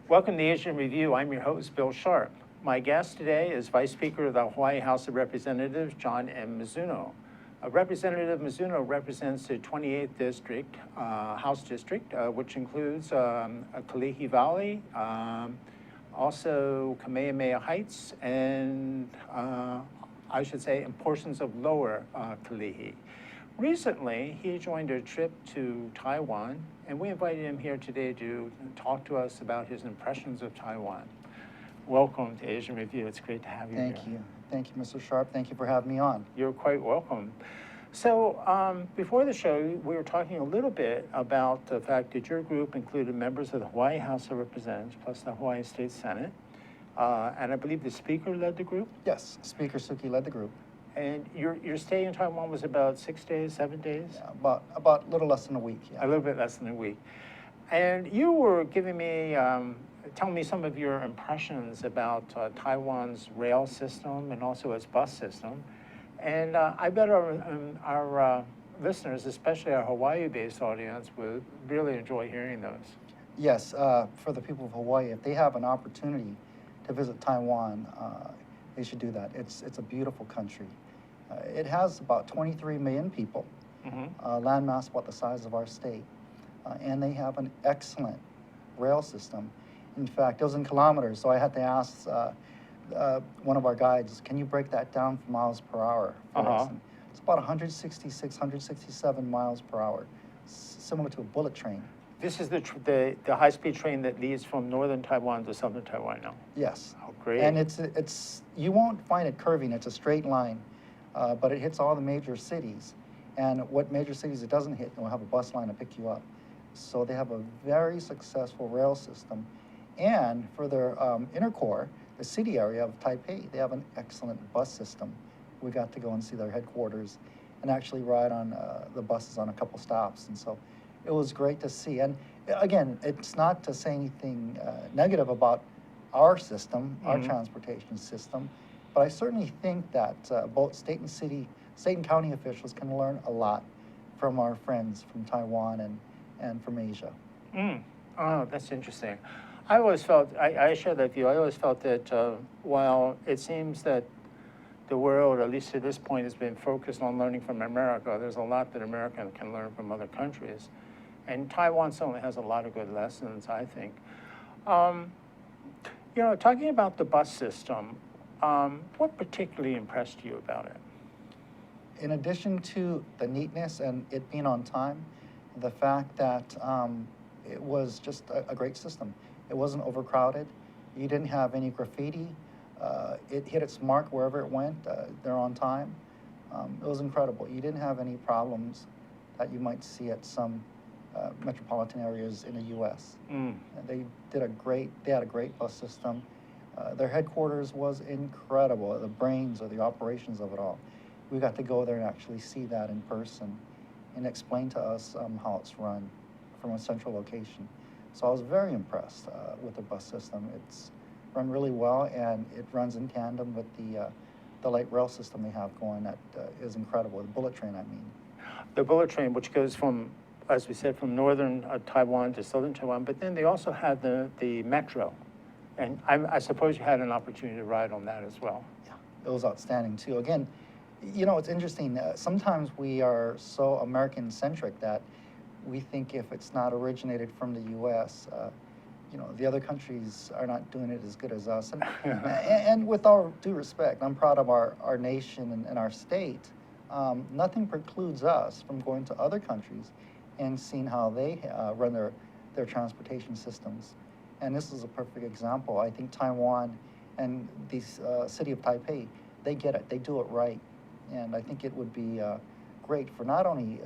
Welcome to Asian Review. I'm your host, Bill Sharp. My guest today is Vice Speaker of the Hawaii House of Representatives, John M. Mizuno. Representative Mizuno represents the 28th District, House District, which includes Kalihi Valley, also Kamehameha Heights, and I should say, in portions of lower Kalihi. Recently, he joined a trip to Taiwan, and we invited him here today to talk to us about his impressions of Taiwan. Welcome to Asian Review. It's great to have you here. Thank you. Thank you, Mr. Sharp. Thank you for having me on. You're quite welcome. So before the show, we were talking a little bit about the fact that your group included members of the Hawaii House of Representatives plus the Hawaii State Senate. And I believe the Speaker led the group? Yes, Speaker Suki led the group. And your stay in Taiwan was about 6 days, 7 days? Yeah, about a little less than a week. Yeah. A little bit less than a week. And you were giving me, telling me some of your impressions about Taiwan's rail system and also its bus system. And I bet our listeners, especially our Hawaii-based audience, would really enjoy hearing those. Yes, for the people of Hawaii, if they have an opportunity to visit Taiwan, they should do that. It's a beautiful country. It has about 23 million people, landmass about the size of our state, and they have an excellent rail system. In fact, it was in kilometers, so I had to ask one of our guides, can you break that down for miles per hour for us? And it's about 166, 167 miles per hour, similar to a bullet train. This is the high-speed train that leads from northern Taiwan to southern Taiwan now? Yes. Oh, great. And it's you won't find it curving, it's a straight line, but it hits all the major cities. And what major cities it doesn't hit, it'll have a bus line to pick you up. So they have a very successful rail system. And for their inner core, the city area of Taipei, they have an excellent bus system. We got to go and see their headquarters and actually ride on the buses on a couple stops. And so it was great to see. And again, it's not to say anything negative about our system, our transportation system, but I certainly think that both state and county officials can learn a lot from our friends from Taiwan and from Asia. Oh, that's interesting. I always felt, I share that view, I always felt that while it seems that the world, at least to this point, has been focused on learning from America, there's a lot that America can learn from other countries. And Taiwan certainly has a lot of good lessons, I think. You know, talking about the bus system, what particularly impressed you about it? In addition to the neatness and it being on time, the fact that it was just a great system. It wasn't overcrowded. You didn't have any graffiti. It hit its mark wherever it went. They're on time. It was incredible. You didn't have any problems that you might see at some metropolitan areas in the U.S. They had a great bus system. Their headquarters was incredible. The brains or the operations of it all. We got to go there and actually see that in person and explain to us how it's run from a central location. So I was very impressed with the bus system. It's run really well, and it runs in tandem with the light rail system they have going that is incredible. The bullet train, I mean. The bullet train, which goes from, as we said, from northern Taiwan to southern Taiwan, but then they also have the metro. And I suppose you had an opportunity to ride on that as well. Yeah, it was outstanding too. Again, you know, it's interesting. Sometimes we are so American-centric that we think if it's not originated from the U.S., you know, the other countries are not doing it as good as us. And with all due respect, I'm proud of our nation and our state. Nothing precludes us from going to other countries and seeing how they run their transportation systems. And this is a perfect example. I think Taiwan and the city of Taipei, they get it. They do it right. And I think it would be great for not only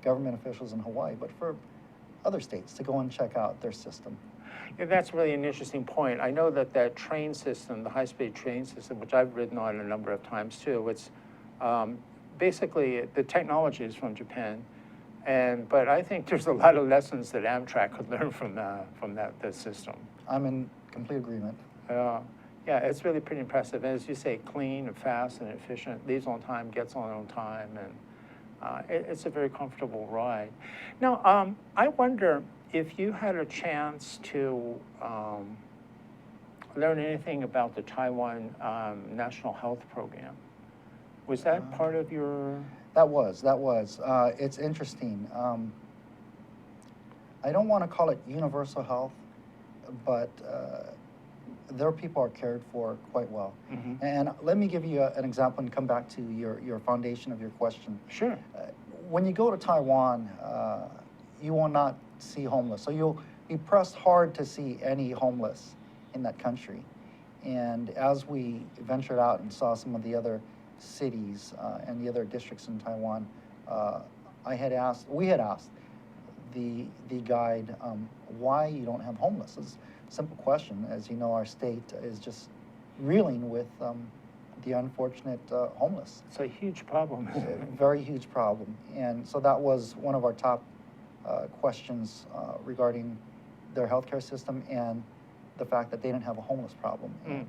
government officials in Hawaii, but for other states to go and check out their system. Yeah, that's really an interesting point. I know that train system, the high-speed train system, which I've ridden on a number of times too, it's basically the technology is from Japan, but I think there's a lot of lessons that Amtrak could learn from that system. I'm in complete agreement. Yeah, it's really pretty impressive. As you say, clean and fast and efficient, leaves on time, gets on time, and it's a very comfortable ride. Now, I wonder, if you had a chance to learn anything about the Taiwan National Health Program, was that part of your? That was. It's interesting. I don't want to call it universal health, but their people are cared for quite well. Mm-hmm. And let me give you an example and come back to your foundation of your question. Sure. When you go to Taiwan, you will not see homeless. So you'll be pressed hard to see any homeless in that country. And as we ventured out and saw some of the other cities and the other districts in Taiwan, we had asked the guide why you don't have homeless. It's a simple question. As you know, our state is just reeling with the unfortunate homeless. It's a huge problem. Very huge problem. And so that was one of our top questions regarding their healthcare system and the fact that they didn't have a homeless problem. Mm.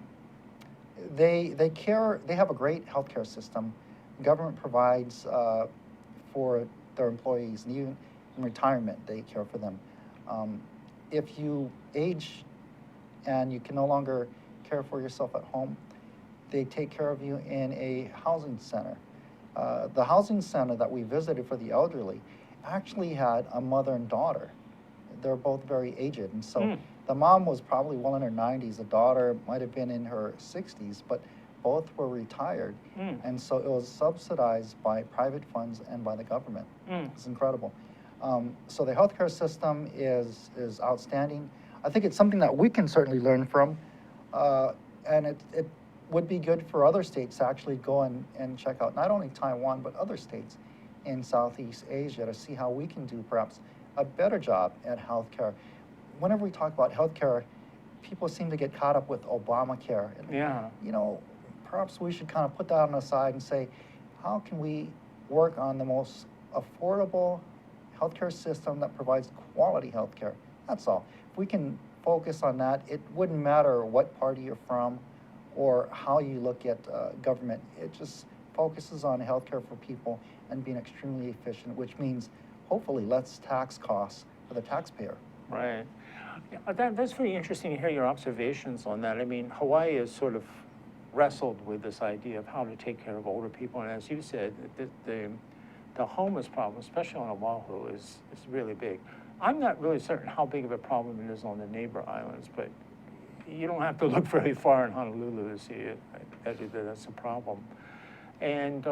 They have a great healthcare system. Government provides for their employees, and even in retirement, they care for them. If you age and you can no longer care for yourself at home, they take care of you in a housing center. The housing center that we visited for the elderly actually had a mother and daughter. They're both very aged, and so the mom was probably well in her 90s. The daughter might have been in her 60s, but both were retired, and so it was subsidized by private funds and by the government. It's incredible. So the healthcare system is outstanding. I think it's something that we can certainly learn from, and it would be good for other states to actually go and check out not only Taiwan, but other states in Southeast Asia to see how we can do perhaps a better job at healthcare. Whenever we talk about healthcare, people seem to get caught up with Obamacare. And, Yeah. you know, perhaps we should kind of put that on the side and say, how can we work on the most affordable healthcare system that provides quality healthcare? That's all. If we can focus on that, it wouldn't matter what party you're from or how you look at government. It just focuses on healthcare for people and being extremely efficient, which means hopefully less tax costs for the taxpayer. Right. Yeah, that's very interesting to hear your observations on that. I mean, Hawaii has sort of wrestled with this idea of how to take care of older people, and as you said, the homeless problem, especially on Oahu, is really big. I'm not really certain how big of a problem it is on the neighbor islands, but you don't have to look very far in Honolulu to see it. That's a problem. And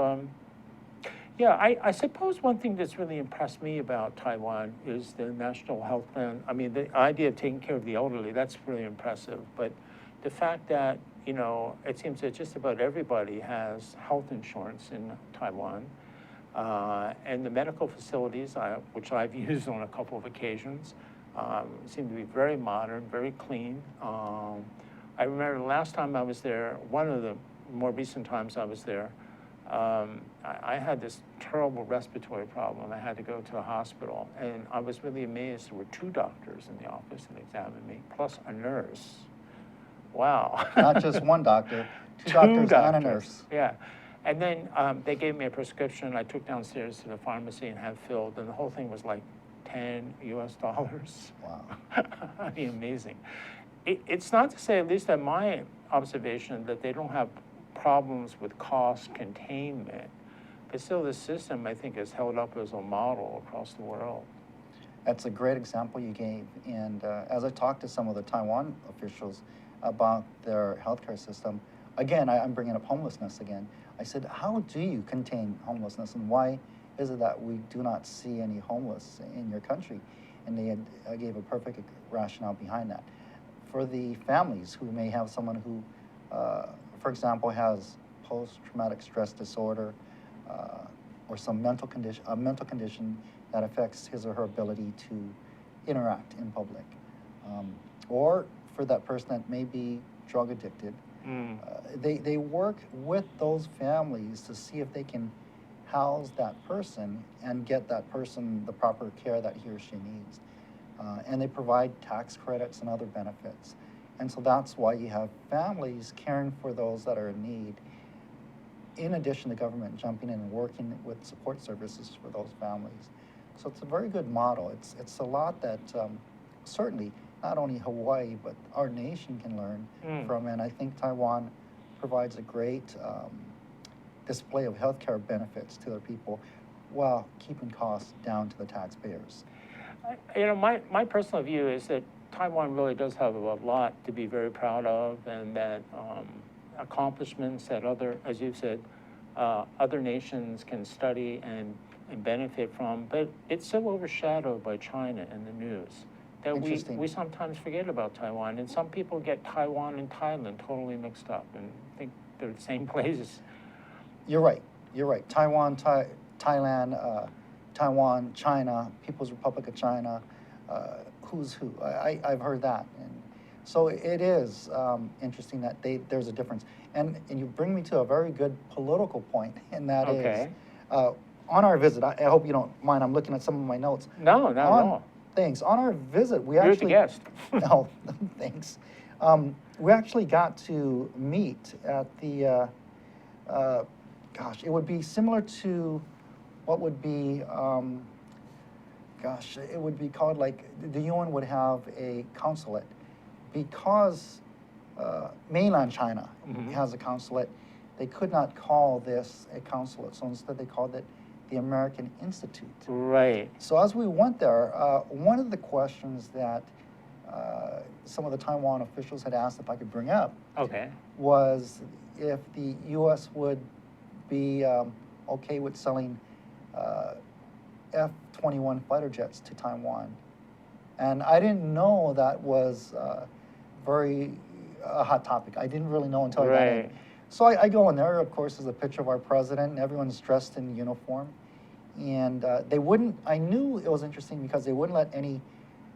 yeah, I suppose one thing that's really impressed me about Taiwan is the national health plan. I mean, the idea of taking care of the elderly, that's really impressive. But the fact that, you know, it seems that just about everybody has health insurance in Taiwan. And the medical facilities, which I've used on a couple of occasions, seem to be very modern, very clean. I remember the last time I was there, one of the more recent times I was there, I had this terrible respiratory problem. I had to go to a hospital, and I was really amazed. There were 2 doctors in the office that examined me, plus a nurse. Wow. Not just one doctor, two doctors and a nurse. Yeah. And then they gave me a prescription I took downstairs to the pharmacy and had filled, and the whole thing was like $10 US. Wow. I mean, amazing. It's not to say, at least at my observation, that they don't have problems with cost containment, but still the system, I think, is held up as a model across the world. That's a great example you gave. And as I talked to some of the Taiwan officials about their healthcare system, again, I'm bringing up homelessness again. I said, how do you contain homelessness, and why is it that we do not see any homeless in your country? And they gave a perfect rationale behind that. For the families who may have someone who, for example, has post-traumatic stress disorder or some mental condition that affects his or her ability to interact in public, or for that person that may be drug addicted. They work with those families to see if they can house that person and get that person the proper care that he or she needs. And they provide tax credits and other benefits. And so that's why you have families caring for those that are in need, in addition to government jumping in and working with support services for those families. Of So it's a very good model. It's a lot that certainly not only Hawaii but our nation can learn from, and I think Taiwan provides a great display of healthcare benefits to their people while keeping costs down to the taxpayers. My personal view is that Taiwan really does have a lot to be very proud of, and that accomplishments that as you've said, other nations can study and benefit from, but it's so overshadowed by China and the news that we sometimes forget about Taiwan, and some people get Taiwan and Thailand totally mixed up and think they're the same places. You're right. You're right. Taiwan, Thailand, Taiwan, China, People's Republic of China, who's who. I've heard that. And so it is interesting that there's a difference. And you bring me to a very good political point, and that is, on our visit, I hope you don't mind, I'm looking at some of my notes. No, not at all. Thanks. On our visit, we You're actually... the guest. No, thanks. We actually got to meet at the, gosh, it would be similar to what would be, it would be called like, the UN would have a consulate. Because mainland China has a consulate, they could not call this a consulate, so instead they called it the American Institute. Right. So as we went there, one of the questions that some of the Taiwan officials had asked if I could bring up was if the U.S. would be okay with selling F-21 fighter jets to Taiwan. And I didn't know that was very hot topic. I didn't really know until I got in. So I go in there, of course, there's a picture of our president, and everyone's dressed in uniform. And they wouldn't, I knew it was interesting because they wouldn't let any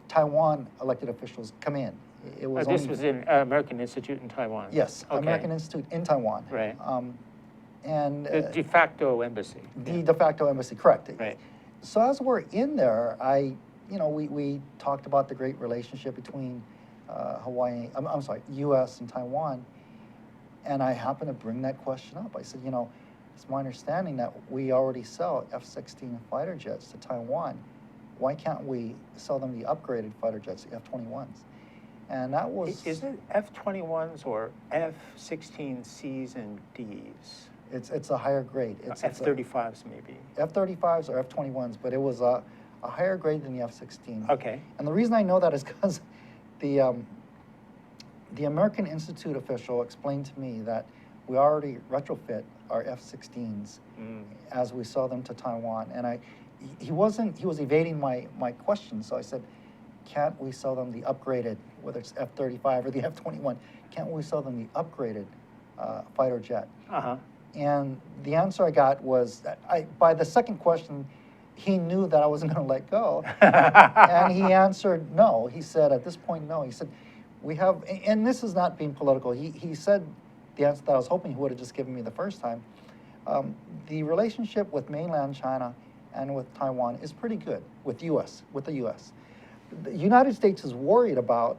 Taiwan elected officials come in. It was this was in American Institute in Taiwan? Yes, American Institute in Taiwan. Right. And the de facto embassy. The de facto embassy, correct. Right. So as we're in there, we talked about the great relationship between U.S. and Taiwan, and I happened to bring that question up. I said, it's my understanding that we already sell F-16 fighter jets to Taiwan. Why can't we sell them the upgraded fighter jets, the F-21s? And that was... Is it F-21s or F-16Cs and Ds? It's a higher grade. It's F-35s maybe. F-35s or F-21s, but it was a higher grade than the F-16. Okay. And the reason I know that is because the American Institute official explained to me that we already retrofit our F-16s as we sell them to Taiwan. And he was evading my question, so I said, can't we sell them the upgraded, whether it's F-35 or the F-21, can't we sell them the upgraded fighter jet? And the answer I got was, by the second question, he knew that I wasn't going to let go. And he answered no. He said, at this point, no. He said, we have, and this is not being political, he said the answer that I was hoping he would have just given me the first time. The relationship with mainland China and with Taiwan is pretty good with the U.S. The United States is worried about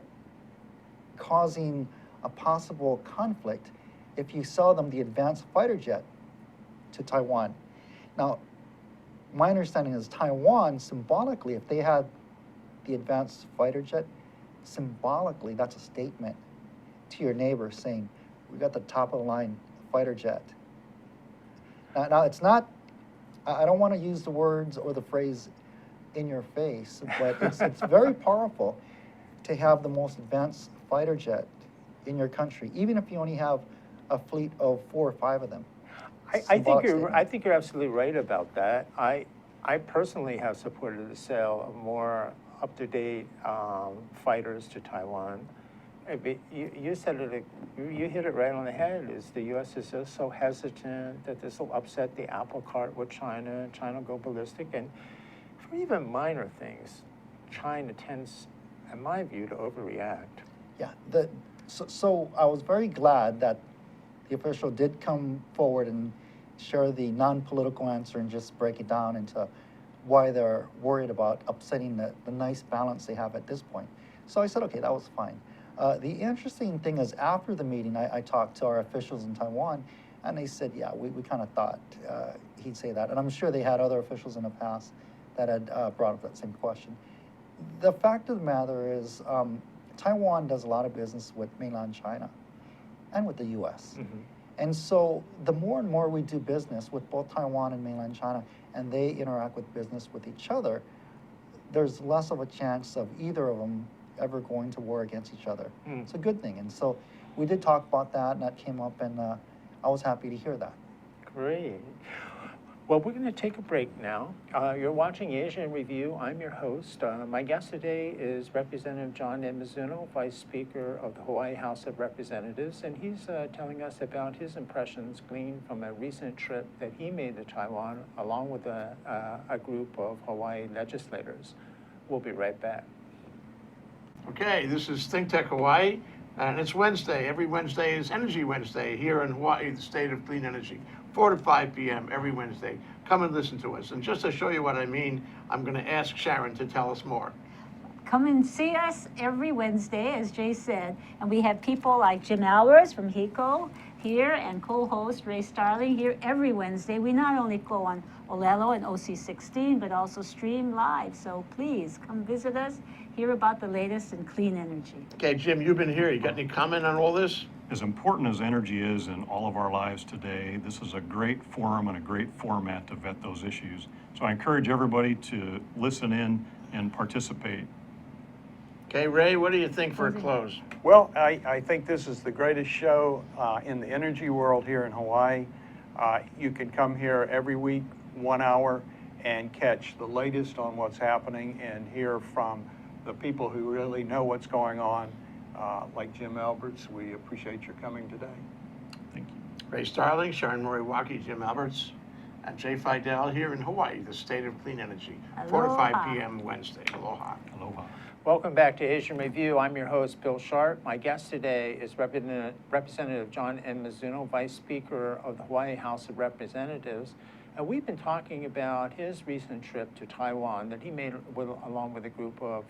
causing a possible conflict if you sell them the advanced fighter jet to Taiwan. Now, my understanding is Taiwan, symbolically, if they had the advanced fighter jet, symbolically, that's a statement to your neighbor saying, we got the top of the line fighter jet. Now it's not, I don't want to use the words or the phrase in your face, but it's very powerful to have the most advanced fighter jet in your country, even if you only have a fleet of 4 or 5 of them. I think you're absolutely right about that. I personally have supported the sale of more up-to-date fighters to Taiwan. You said it. You hit it right on the head. Is the U.S. is just so hesitant that this will upset the apple cart with China, and China will go ballistic, and for even minor things, China tends, in my view, to overreact. Yeah. So I was very glad that the official did come forward and share the non-political answer and just break it down into why they're worried about upsetting the nice balance they have at this point. So I said, okay, that was fine. The interesting thing is, after the meeting, I talked to our officials in Taiwan, and they said, yeah, we kind of thought he'd say that. And I'm sure they had other officials in the past that had brought up that same question. The fact of the matter is, Taiwan does a lot of business with mainland China and with the U.S. And so the more and more we do business with both Taiwan and mainland China, and they interact with business with each other, there's less of a chance of either of them ever going to war against each other. It's a good thing. And so we did talk about that, and that came up, and I was happy to hear that. Great. Well, we're going to take a break now. You're watching Asia in Review. I'm your host. My guest today is Representative John M. Mizuno, Vice Speaker of the Hawaii House of Representatives, and he's telling us about his impressions gleaned from a recent trip that he made to Taiwan along with a group of Hawaii legislators. We'll be right back. Okay, this is Think Tech Hawaii, and it's Wednesday. Every Wednesday is Energy Wednesday here in Hawaii, the state of clean energy. 4 to 5 p.m. every Wednesday. Come and listen to us. And just to show you what I mean, I'm going to ask Sharon to tell us more. Come and see us every Wednesday, as Jay said. And we have people like Jim Albers from HECO here and co-host Ray Starling here every Wednesday. We not only go on Olelo and OC16, but also stream live. So please come visit us, hear about the latest in clean energy. Okay, Jim, you've been here. You got any comment on all this? As important as energy is in all of our lives today, this is a great forum and a great format to vet those issues. So I encourage everybody to listen in and participate. Okay, Ray, what do you think for a close? Well, I think this is the greatest show in the energy world here in Hawaii. You can come here every week, 1 hour, and catch the latest on what's happening and hear from the people who really know what's going on. Like Jim Alberts, we appreciate your coming today. Thank you. Ray Starling, Sharon Moriwaki, Jim Alberts, and Jay Fidel here in Hawaii, the state of clean energy. 4 to 5 p.m. Wednesday. Aloha. Aloha. Welcome back to Asian Review. I'm your host, Bill Sharp. My guest today is Representative John M. Mizuno, Vice Speaker of the Hawaii House of Representatives. And we've been talking about his recent trip to Taiwan that he made along with a group of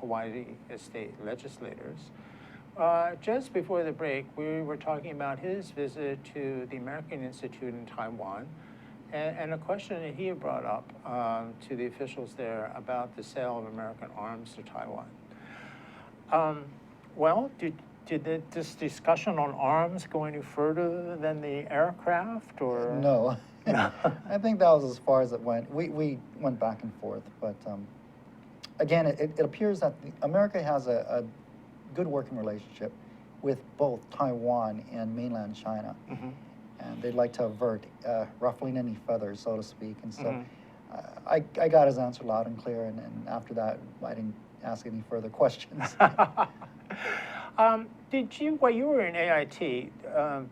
Hawaii state legislators. Just before the break, we were talking about his visit to the American Institute in Taiwan and a question that he had brought up to the officials there about the sale of American arms to Taiwan. Well, did this discussion on arms go any further than the aircraft, or? No. I think that was as far as it went. We went back and forth, but again, it appears that America has a good working relationship with both Taiwan and mainland China. And they'd like to avert ruffling any feathers, so to speak. And so I got his answer loud and clear, and after that, I didn't ask any further questions. While you were in AIT,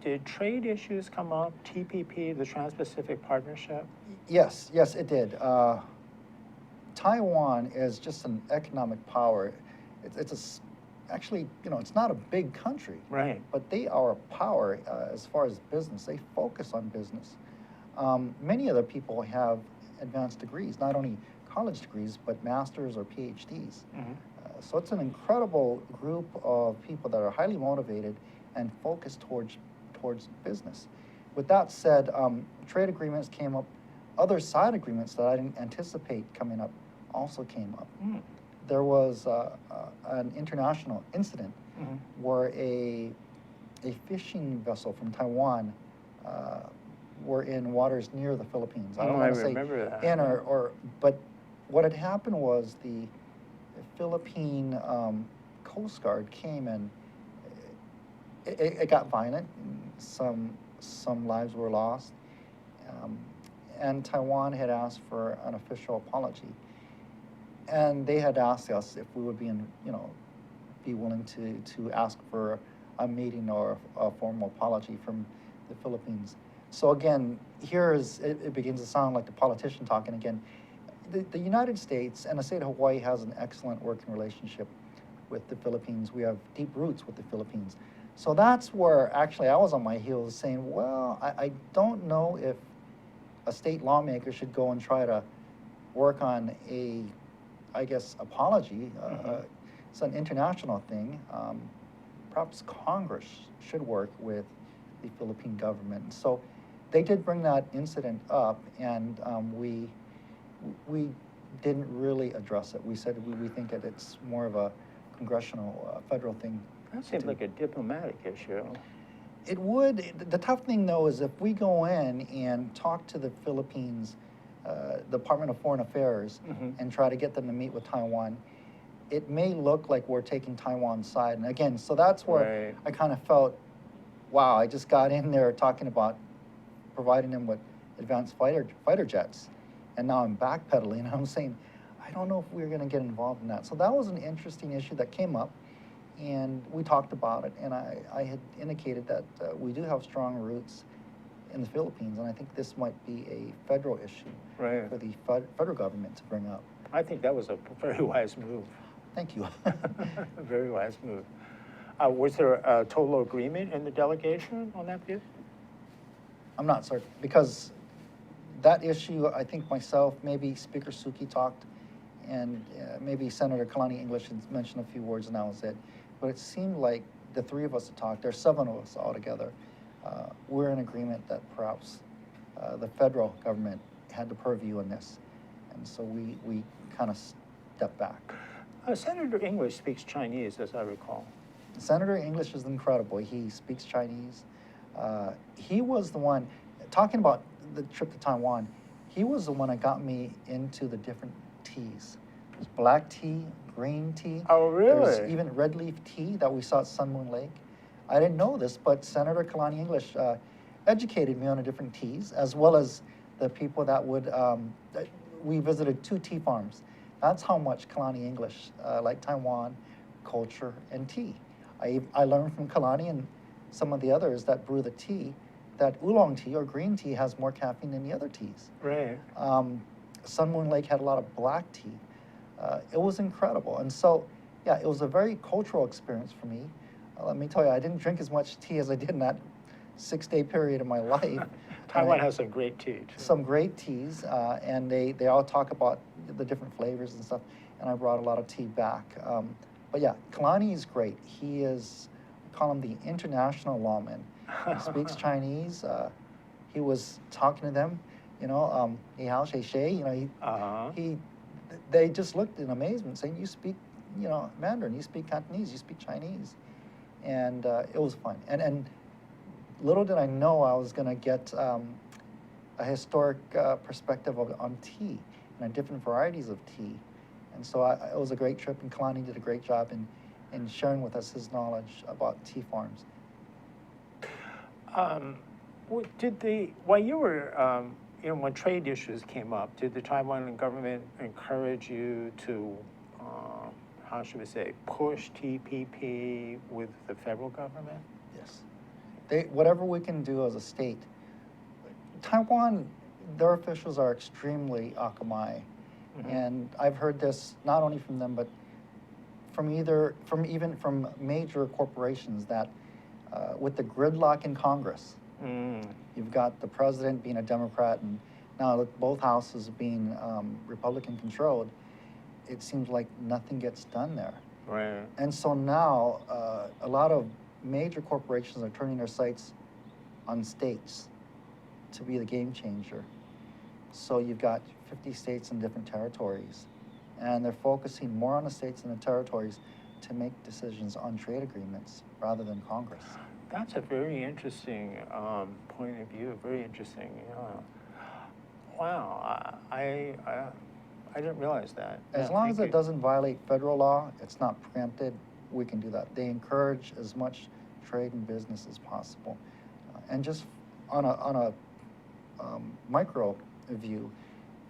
did trade issues come up, TPP, the Trans-Pacific Partnership? Yes, it did. Taiwan is just an economic power. Actually, it's not a big country. Right. But they are a power as far as business. They focus on business. Many other people have advanced degrees, not only college degrees, but masters or PhDs. So it's an incredible group of people that are highly motivated and focused towards business. With that said, trade agreements came up. Other side agreements that I didn't anticipate coming up also came up. There was an international incident where a fishing vessel from Taiwan were in waters near the Philippines. I don't want to say remember that. in but what had happened was the Philippine Coast Guard came and it got violent. Some lives were lost, and Taiwan had asked for an official apology. And they had asked us if we would be willing to ask for a meeting or a formal apology from the Philippines. So again, it begins to sound like the politician talking again. The United States and the state of Hawaii has an excellent working relationship with the Philippines. We have deep roots with the Philippines. So that's where actually I was on my heels saying, well, I don't know if a state lawmaker should go and try to work on apology. It's an international thing. Perhaps Congress should work with the Philippine government. So they did bring that incident up, and we didn't really address it. We said we think that it's more of a congressional, federal thing. That seems like a diplomatic issue. It would. The tough thing, though, is if we go in and talk to the Philippines Department of Foreign Affairs and try to get them to meet with Taiwan, it may look like we're taking Taiwan's side. And again, so that's where Right. I kind of felt, wow, I just got in there talking about providing them with advanced fighter jets, and now I'm backpedaling, and I'm saying, I don't know if we're going to get involved in that. So that was an interesting issue that came up, and we talked about it, and I had indicated that we do have strong roots in the Philippines, and I think this might be a federal issue Right. for the federal government to bring up. I think that was a very wise move. Thank you. A very wise move. Was there a total agreement in the delegation on that view? I'm not certain, because that issue, I think myself, maybe Speaker Suki talked, and maybe Senator Kalani English had mentioned a few words, and that was it. But it seemed like the three of us had talked. There's 7 of us all together. We're in agreement that perhaps the federal government had the purview in this, and so we kind of stepped back. Senator English speaks Chinese, as I recall. Senator English is incredible. He speaks Chinese. He was the one, talking about the trip to Taiwan, he was the one that got me into the different teas. There's black tea, green tea. Oh, really? There's even red leaf tea that we saw at Sun Moon Lake. I didn't know this, but Senator Kalani English educated me on the different teas, as well as the people that would, we visited 2 tea farms. That's how much Kalani English liked Taiwan, culture, and tea. I learned from Kalani and some of the others that brew the tea that oolong tea or green tea has more caffeine than the other teas. Right. Sun Moon Lake had a lot of black tea. It was incredible. And so, yeah, it was a very cultural experience for me. Let me tell you, I didn't drink as much tea as I did in that 6-day period of my life. Taiwan has some great tea, too. Some great teas, and they all talk about the different flavors and stuff, and I brought a lot of tea back. But yeah, Kalani is great. He is, we call him the international lawman. He speaks Chinese. He was talking to them, you know, ni hao, xie xie, you know, they just looked in amazement saying, you speak, you know, Mandarin, you speak Cantonese, you speak Chinese. And it was fun. And little did I know I was going to get a historic perspective on tea and the different varieties of tea. And so it was a great trip, and Kalani did a great job in sharing with us his knowledge about tea farms. While you were, you know, when trade issues came up, did the Taiwan government encourage you to, how should we say, push TPP with the federal government? Yes. Whatever we can do as a state. Taiwan, their officials are extremely akamai. And I've heard this not only from them, but even from major corporations that with the gridlock in Congress, you've got the president being a Democrat and now both houses being Republican controlled, it seems like nothing gets done there. Right. And so now a lot of major corporations are turning their sights on states to be the game changer. So you've got 50 states and different territories, and they're focusing more on the states and the territories to make decisions on trade agreements rather than Congress. That's a very interesting point of view. Very interesting. Wow, I didn't realize that. As Yeah, long as thank it you. doesn't violate federal law, it's not preempted, we can do that. They encourage as much trade and business as possible. And just on a micro view,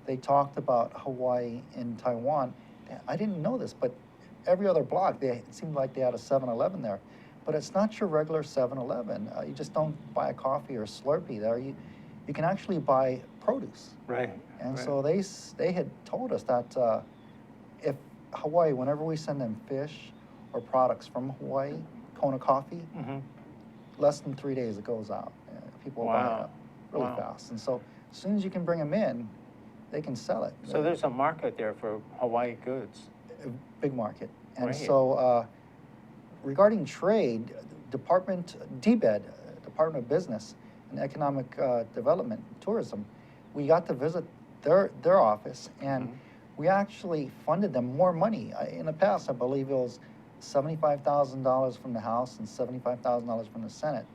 they talked about Hawaii and Taiwan. I didn't know this, but every other block, it seemed like they had a 7-Eleven there. But it's not your regular 7-Eleven. You just don't buy a coffee or a Slurpee there. You can actually buy produce. Right. And right. so they had told us that if Hawaii, whenever we send them fish or products from Hawaii, Kona coffee, less than 3 days it goes out. People buy it Wow. up really Wow. fast. And so as soon as you can bring them in, they can sell it. So there's a market there for Hawaii goods. A big market. And Right. so regarding trade, DBED, Department of Business and Economic Development, Tourism, we got to visit their office, and we actually funded them more money. In the past, I believe it was $75,000 from the House and $75,000 from the Senate,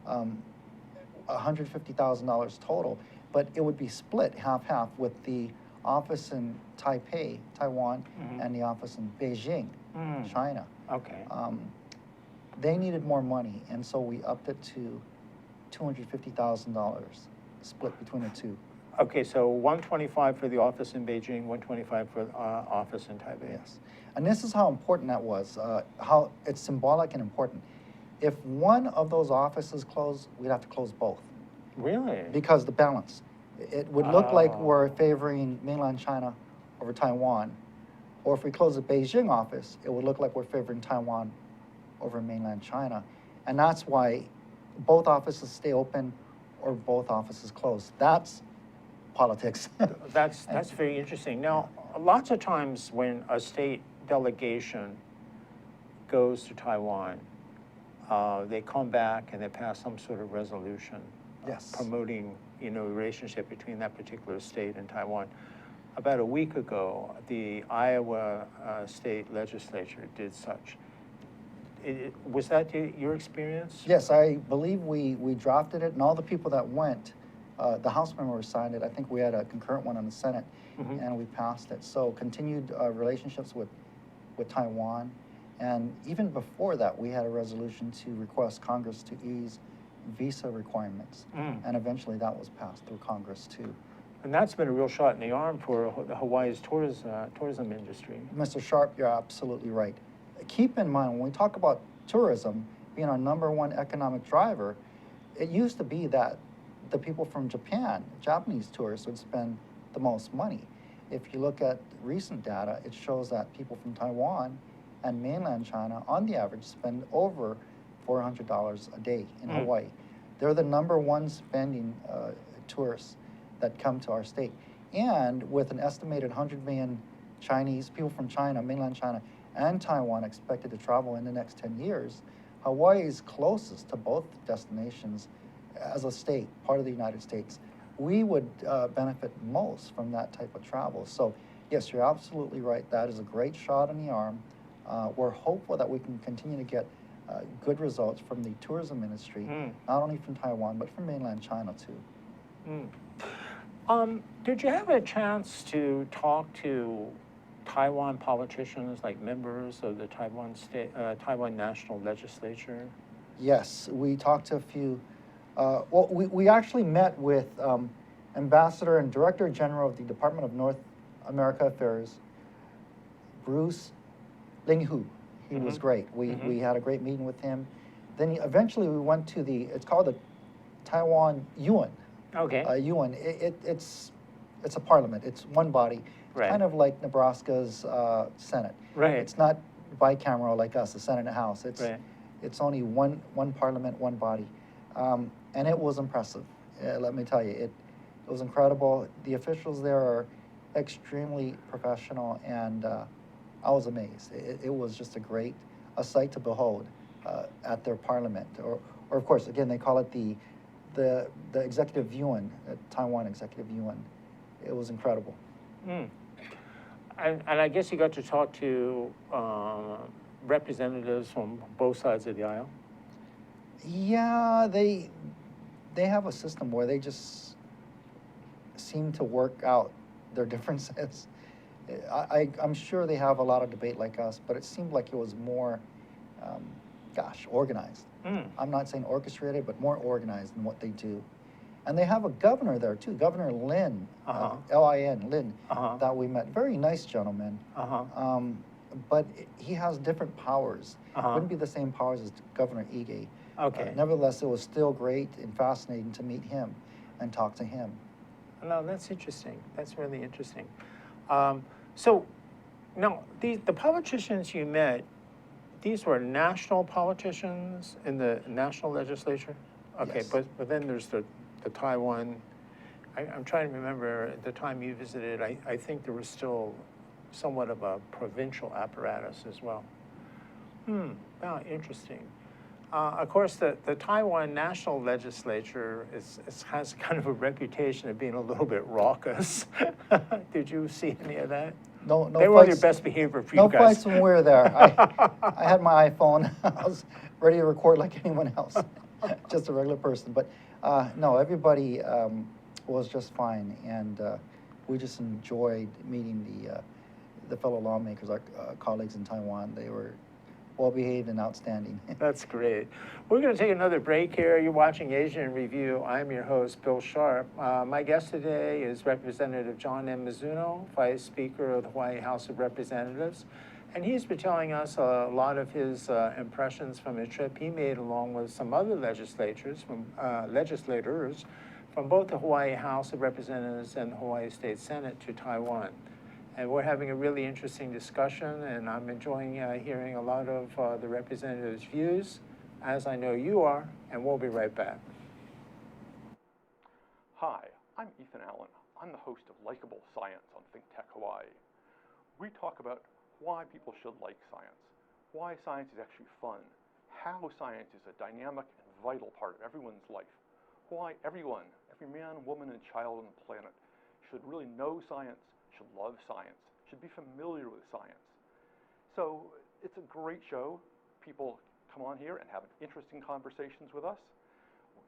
$150,000 total. But it would be split half-half with the office in Taipei, Taiwan, and the office in Beijing, China. Okay. They needed more money, and so we upped it to $250,000, split between the two. Okay, so 125 for the office in Beijing, 125 for the office in Taipei. Yes. And this is how important that was, how it's symbolic and important. If one of those offices closed, we'd have to close both. Really? Because the balance. It would look like Oh. we're favoring mainland China over Taiwan. Or if we close the Beijing office, it would look like we're favoring Taiwan over mainland China. And that's why both offices stay open or both offices close. That's politics. That's very interesting. Now, lots of times when a state delegation goes to Taiwan, they come back and they pass some sort of resolution Yes. promoting, the relationship between that particular state and Taiwan. About a week ago, the Iowa state legislature did such. Was that your experience? Yes, I believe we drafted it, and all the people that went, the House members signed it. I think we had a concurrent one on the Senate, and we passed it. So continued relationships with Taiwan. And even before that, we had a resolution to request Congress to ease visa requirements. And eventually that was passed through Congress too. And that's been a real shot in the arm for Hawaii's tourism industry. Mr. Sharp, you're absolutely right. Keep in mind, when we talk about tourism being our #1 economic driver, it used to be that the people from Japan, Japanese tourists, would spend the most money. If you look at recent data, it shows that people from Taiwan and mainland China, on the average, spend over $400 a day in Hawaii. They're the #1 spending tourists that come to our state. And with an estimated 100 million Chinese, people from China, mainland China, and Taiwan expected to travel in the next 10 years, Hawaii is closest to both destinations as a state, part of the United States. We would benefit most from that type of travel. So yes, you're absolutely right. That is a great shot in the arm. We're hopeful that we can continue to get good results from the tourism industry, not only from Taiwan, but from mainland China too. Did you have a chance to talk to Taiwan politicians, like members of the Taiwan National Legislature? Yes, we talked to a few. Well, we actually met with Ambassador and Director General of the Department of North America Affairs, Bruce Linghu. He was great. We had a great meeting with him. Then eventually we went to it's called the Taiwan Yuan. Okay. Yuan. It's a parliament. It's one body. Right. Kind of like Nebraska's Senate. Right. It's not bicameral like us, the Senate and House. Right. It's only one parliament, one body. And it was impressive. Let me tell you, it was incredible. The officials there are extremely professional, and I was amazed. It was just a sight to behold at their parliament. Or of course, again, they call it the Executive Yuan, Taiwan Executive Yuan. It was incredible. And I guess you got to talk to representatives from both sides of the aisle? Yeah, they have a system where they just seem to work out their differences. I'm sure they have a lot of debate like us, but it seemed like it was more, organized. I'm not saying orchestrated, but more organized in what they do. And they have a governor there too, Governor Lin, Lin, Lin, that we met. Very nice gentleman. But he has different powers. Wouldn't be the same powers as Governor Ige. Okay. Nevertheless, it was still great and fascinating to meet him and talk to him. No, that's interesting. That's really interesting. So, now, the politicians you met, these were national politicians in the national legislature? Okay, Yes. but then there's the Taiwan, I'm trying to remember, at the time you visited, I think there was still somewhat of a provincial apparatus as well. Wow, interesting. Of course, the Taiwan National Legislature has kind of a reputation of being a little bit raucous. Did you see any of that? No They were on their fights. best behavior for No you guys. fights when we were there. I had my iPhone. I was ready to record like anyone else, just a regular person. But no, everybody was just fine, and we just enjoyed meeting the fellow lawmakers, our colleagues in Taiwan. They were well behaved and outstanding. That's great. We're going to take another break here. You're watching Asia in Review. I'm your host, Bill Sharp. My guest today is Representative John M. Mizuno, Vice Speaker of the Hawaii House of Representatives. And he's been telling us a lot of his impressions from a trip he made along with some other legislators from both the Hawaii House of Representatives and the Hawaii State Senate to Taiwan. And we're having a really interesting discussion, and I'm enjoying hearing a lot of the representatives' views, as I know you are, and we'll be right back. Hi, I'm Ethan Allen. I'm the host of Likeable Science on Think Tech Hawaii. We talk about why people should like science, why science is actually fun, how science is a dynamic and vital part of everyone's life, why everyone, every man, woman, and child on the planet should really know science, should love science, should be familiar with science. So it's a great show. People come on here and have interesting conversations with us.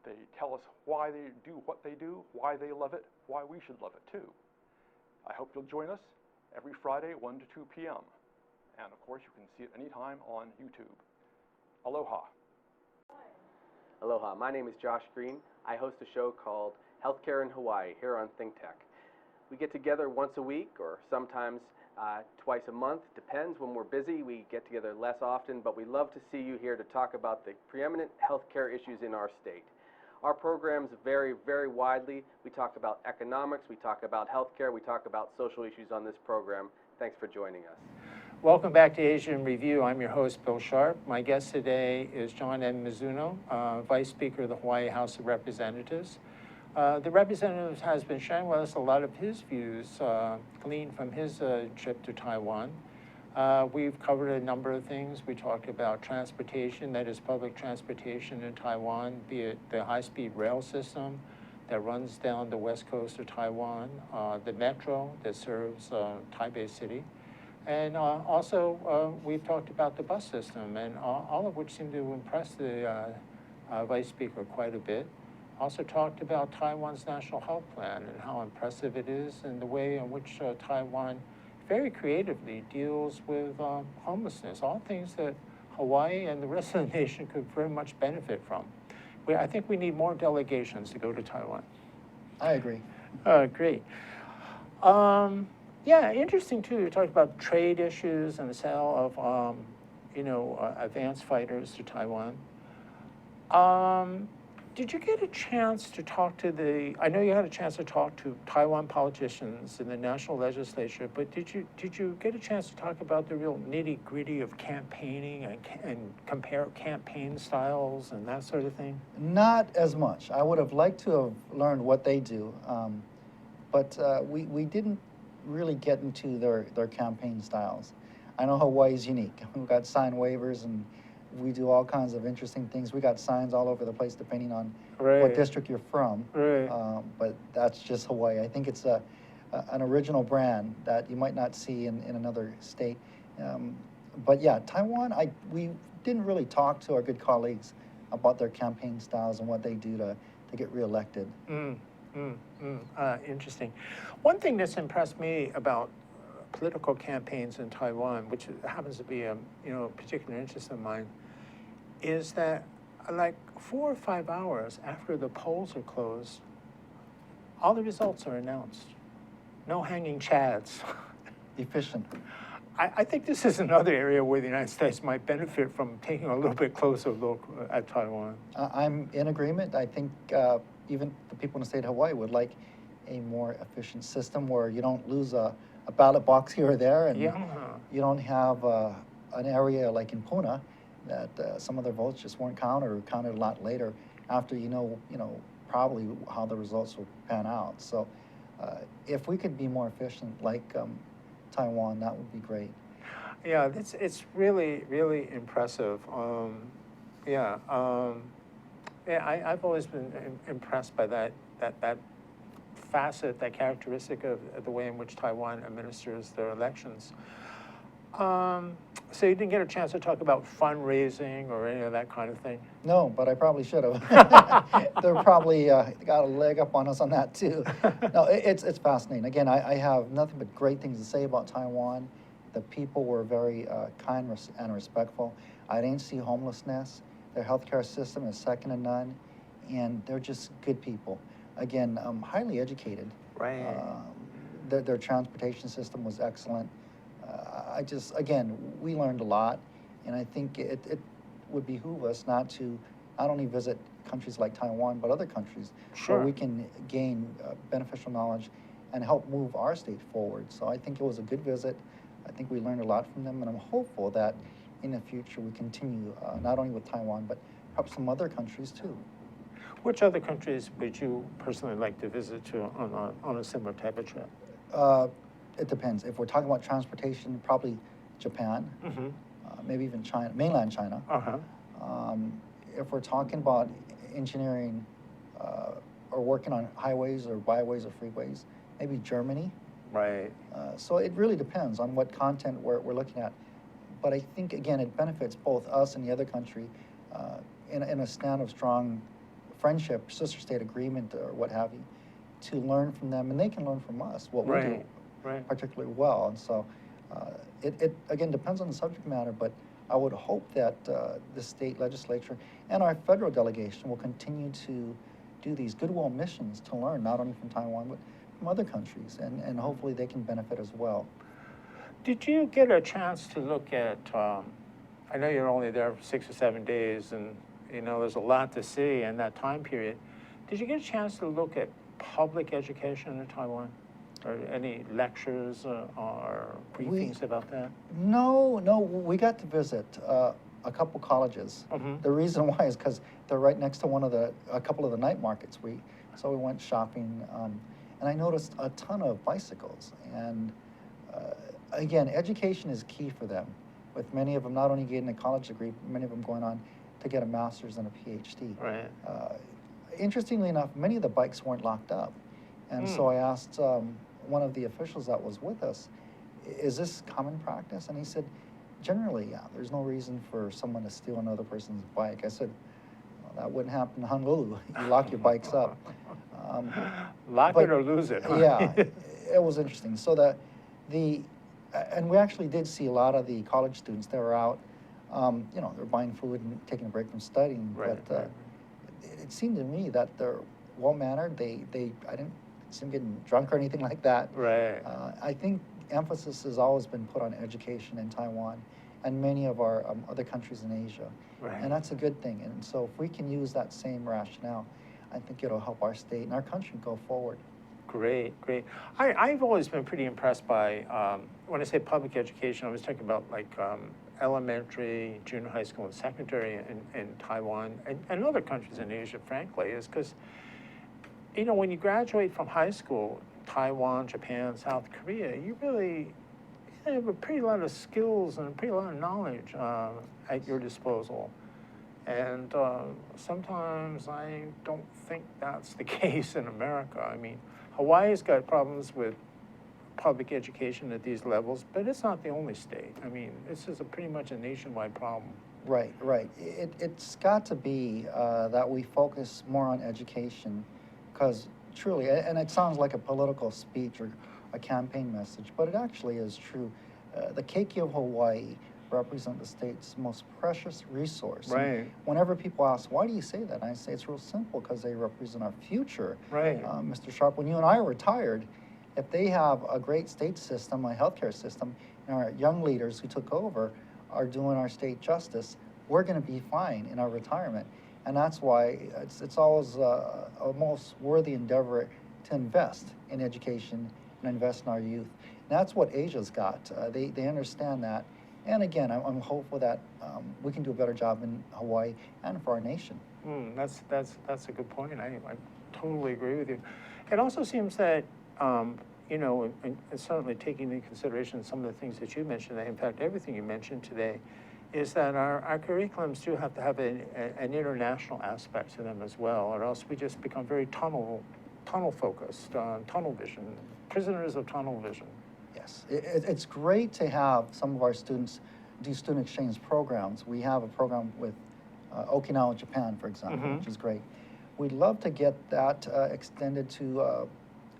They tell us why they do what they do, why they love it, why we should love it too. I hope you'll join us every Friday, 1 to 2 p.m. And of course, you can see it anytime on YouTube. Aloha. Aloha, my name is Josh Green. I host a show called Healthcare in Hawaii here on Think Tech. We get together once a week or sometimes twice a month. Depends when we're busy. We get together less often, but we love to see you here to talk about the preeminent healthcare issues in our state. Our programs vary very widely. We talk about economics, we talk about healthcare, we talk about social issues on this program. Thanks for joining us. Welcome back to Asia in Review. I'm your host, Bill Sharp. My guest today is John M. Mizuno, Vice Speaker of the Hawaii House of Representatives. The representative has been sharing with us a lot of his views gleaned from his trip to Taiwan. We've covered a number of things. We talked about transportation, that is public transportation in Taiwan, be it the high-speed rail system that runs down the west coast of Taiwan, the metro that serves Taipei City. And also, we've talked about the bus system, and all of which seemed to impress the Vice Speaker quite a bit. Also talked about Taiwan's national health plan and how impressive it is and the way in which Taiwan very creatively deals with homelessness, all things that Hawaii and the rest of the nation could very much benefit from. I think we need more delegations to go to Taiwan. I agree. Great. Yeah, interesting too. You talked about trade issues and the sale of, advanced fighters to Taiwan. Did you get a chance to talk to I know you had a chance to talk to Taiwan politicians in the national legislature, but did you get a chance to talk about the real nitty-gritty of campaigning and compare campaign styles and that sort of thing? Not as much. I would have liked to have learned what they do, but we didn't really get into their campaign styles. I know Hawaii's unique. We've got sign waivers and we do all kinds of interesting things. We got signs all over the place depending on what district you're from. Right. But that's just Hawaii. I think it's an original brand that you might not see in another state. But yeah, Taiwan, we didn't really talk to our good colleagues about their campaign styles and what they do to get reelected. Interesting. One thing that's impressed me about political campaigns in Taiwan, which happens to be a particular interest of mine, is that like 4 or 5 hours after the polls are closed, all the results are announced. No hanging chads. Efficient. I think this is another area where the United States might benefit from taking a little bit closer look at Taiwan. I'm in agreement. I think even the people in the state of Hawaii would like a more efficient system where you don't lose a ballot box here or there, and you don't have an area like in Puna that some of their votes just weren't counted or counted a lot later after you know probably how the results will pan out. So if we could be more efficient like Taiwan, that would be great. Yeah, it's really, really impressive. I've always been impressed by that facet, that characteristic of the way in which Taiwan administers their elections. So you didn't get a chance to talk about fundraising or any of that kind of thing? No, but I probably should have. They're probably got a leg up on us on that too. No, it's fascinating. Again, I have nothing but great things to say about Taiwan. The people were very kind and respectful. I didn't see homelessness. Their healthcare system is second to none, and they're just good people. Again, highly educated. Right. Their transportation system was excellent. Again, we learned a lot, and I think it would behoove us not only visit countries like Taiwan, but other countries where we can gain beneficial knowledge and help move our state forward. So I think it was a good visit. I think we learned a lot from them, and I'm hopeful that in the future we continue not only with Taiwan, but perhaps some other countries too. Which other countries would you personally like to visit to on a similar type of trip? It depends. If we're talking about transportation, probably Japan, maybe even China, mainland China. If we're talking about engineering or working on highways or byways or freeways, maybe Germany. Right. So it really depends on what content we're looking at. But I think, again, it benefits both us and the other country in a stand of strong friendship, sister state agreement, or what have you, to learn from them, and they can learn from us what we do particularly well. And so it again depends on the subject matter, but I would hope that the state legislature and our federal delegation will continue to do these goodwill missions to learn not only from Taiwan, but from other countries, and hopefully they can benefit as well. Did you get a chance to look at, I know you're only there for 6 or 7 days, and you know there's a lot to see in that time period. Did you get a chance to look at public education in Taiwan? Or any lectures or briefings about that? No, we got to visit a couple colleges. The reason why is because they're right next to a couple of the night markets. So we went shopping, and I noticed a ton of bicycles. And again, education is key for them, with many of them not only getting a college degree, many of them going on to get a master's and a PhD. Right. Interestingly enough, many of the bikes weren't locked up. And so I asked one of the officials that was with us, is this common practice? And he said, generally, yeah, there's no reason for someone to steal another person's bike. I said, well, that wouldn't happen in Honolulu. You lock your bikes up. Lock it or lose it. Yeah, it was interesting. So and we actually did see a lot of the college students that were out, they're buying food and taking a break from studying. But it seemed to me that they're well-mannered. I didn't see them getting drunk or anything like that. Right. I think emphasis has always been put on education in Taiwan and many of our other countries in Asia. Right. And that's a good thing. And so if we can use that same rationale, I think it'll help our state and our country go forward. Great. I've always been pretty impressed by, when I say public education, I was talking about like elementary, junior high school, and secondary in Taiwan and other countries in Asia, frankly, is because when you graduate from high school, Taiwan, Japan, South Korea, you really have a pretty lot of skills and a pretty lot of knowledge at your disposal. And sometimes I don't think that's the case in America. I mean, Hawaii's got problems with public education at these levels, but it's not the only state. I mean, this is pretty much a nationwide problem. Right. It's got to be that we focus more on education. Because truly, and it sounds like a political speech or a campaign message, but it actually is true. The keiki of Hawaii represent the state's most precious resource. Right. And whenever people ask, why do you say that? And I say it's real simple, because they represent our future. Right. Mr. Sharp, when you and I are retired, if they have a great state system, a healthcare system, and our young leaders who took over are doing our state justice, we're going to be fine in our retirement. And that's why it's always a most worthy endeavor to invest in education and invest in our youth. And that's what Asia's got. They understand that. And again, I'm hopeful that we can do a better job in Hawaii and for our nation. That's a good point. I totally agree with you. It also seems that, and certainly taking into consideration some of the things that you mentioned, that in fact everything you mentioned today, is that our curriculums do have to have an international aspect to them as well, or else we just become very tunnel tunnel focused, tunnel vision, prisoners of tunnel vision. Yes, it's great to have some of our students do student exchange programs. We have a program with Okinawa, Japan, for example, which is great. We'd love to get that extended to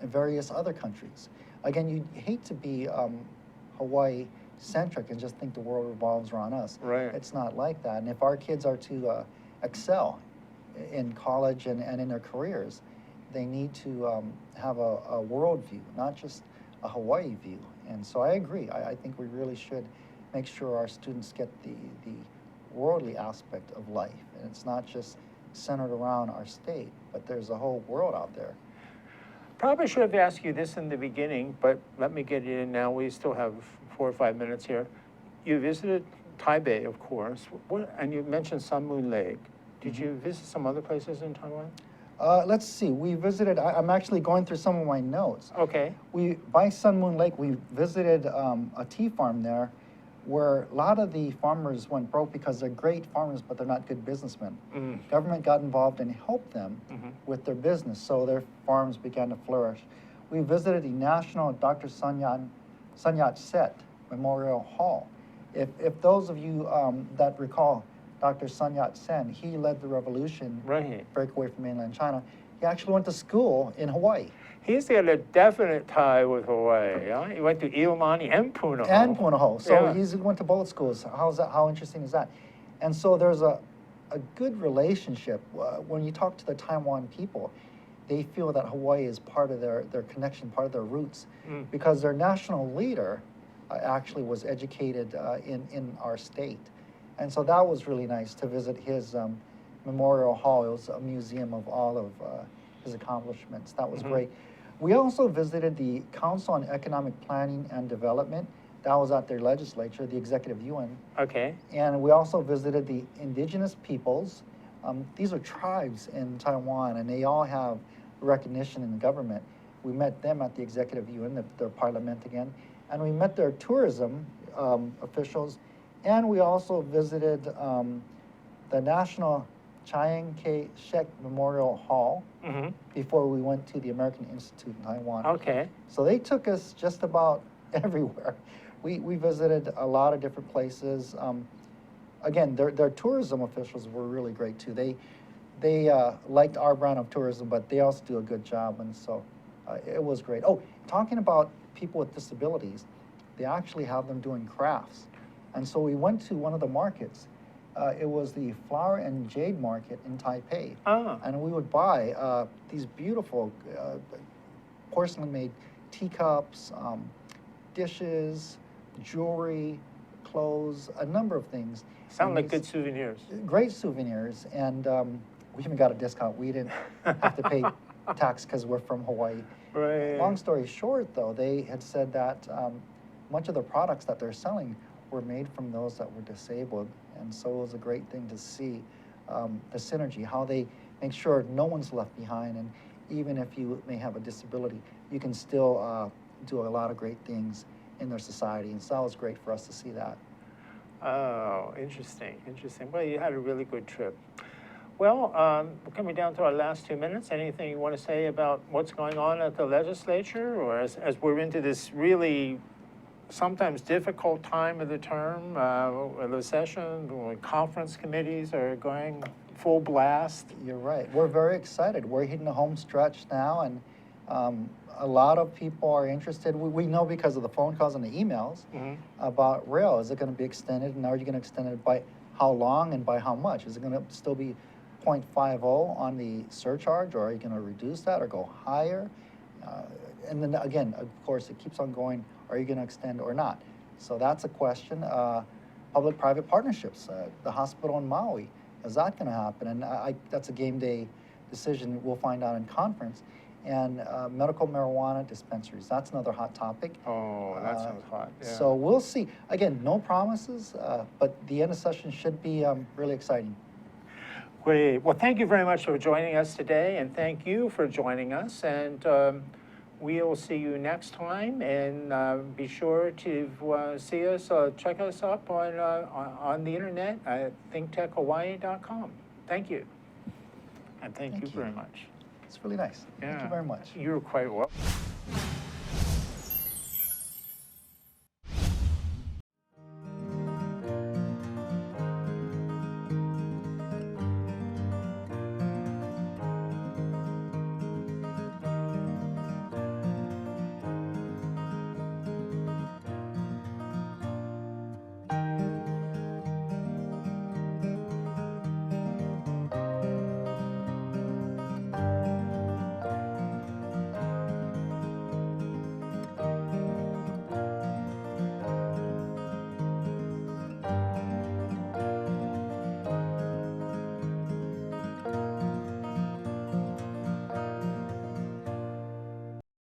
various other countries. Again, you hate to be Hawaii-centric and just think the world revolves around us. Right. It's not like that. And if our kids are to excel in college and in their careers, they need to have a world view, not just a Hawaii view. And so I agree. I think we really should make sure our students get the worldly aspect of life. And it's not just centered around our state, but there's a whole world out there. Probably should have asked you this in the beginning, but let me get it in now. We still have 4 or 5 minutes here. You visited Taipei, of course, and you mentioned Sun Moon Lake. Did you visit some other places in Taiwan? Let's see. We visited. I'm actually going through some of my notes. Okay. By Sun Moon Lake, we visited a tea farm there, where a lot of the farmers went broke because they're great farmers, but they're not good businessmen. Government got involved and helped them with their business, so their farms began to flourish. We visited the National Dr. Sun Yat-sen Memorial Hall. If those of you that recall Dr. Sun Yat-sen, he led the revolution, break away from mainland China. He actually went to school in Hawaii. He's got a definite tie with Hawaii. Huh? He went to Iomani and Punahou. And Punahou. So Yeah. he went to both schools. How interesting is that? And so there's a good relationship. When you talk to the Taiwan people, they feel that Hawaii is part of their connection, part of their roots, because their national leader actually was educated in our state. And so that was really nice to visit his memorial hall. It was a museum of all of his accomplishments. That was great. We also visited the Council on Economic Planning and Development. That was at their legislature, the Executive Yuan. Okay. And we also visited the indigenous peoples. These are tribes in Taiwan, and they all have recognition in the government. We met them at the Executive Yuan, their parliament again. And we met their tourism officials. And we also visited the National Chiang Kai-shek Memorial Hall before we went to the American Institute in Taiwan. Okay. So they took us just about everywhere. We visited a lot of different places. Again, their tourism officials were really great too. They liked our brand of tourism, but they also do a good job, and so it was great. Oh, talking about people with disabilities, they actually have them doing crafts. And so we went to one of the markets. It was the Flower and Jade Market in Taipei. And we would buy these beautiful porcelain-made teacups, dishes, jewelry, clothes, a number of things. Sound like good souvenirs. Great souvenirs. And we even got a discount. We didn't have to pay tax because we're from Hawaii. Right. Long story short, though, they had said that much of the products that they're selling were made from those that were disabled. And so it was a great thing to see the synergy, how they make sure no one's left behind. And even if you may have a disability, you can still do a lot of great things in their society. And so that was great for us to see that. Oh, interesting, interesting. Well, you had a really good trip. Well, we're coming down to our last 2 minutes. Anything you want to say about what's going on at the legislature, or as we're into this really sometimes difficult time of the term, the session, when conference committees are going full blast? You're right. We're very excited. We're hitting the home stretch now, and a lot of people are interested. We know because of the phone calls and the emails about rail. Is it going to be extended, and are you going to extend it by how long and by how much? Is it going to still be 0.50 on the surcharge, or are you going to reduce that or go higher? And then again, of course, it keeps on going. Are you going to extend or not? So that's a question. Public-private partnerships, the hospital in Maui, is that going to happen? And that's a game day decision we'll find out in conference. And medical marijuana dispensaries, that's another hot topic. Oh, that sounds hot. Yeah. So we'll see. Again, no promises, but the end of session should be really exciting. Great. Well, thank you very much for joining us today, and thank you for joining us. And we'll see you next time. And be sure to see us, check us up on the internet at thinktechhawaii.com. Thank you. And thank you very much. It's really nice. Thank Yeah. you very much. You're quite welcome.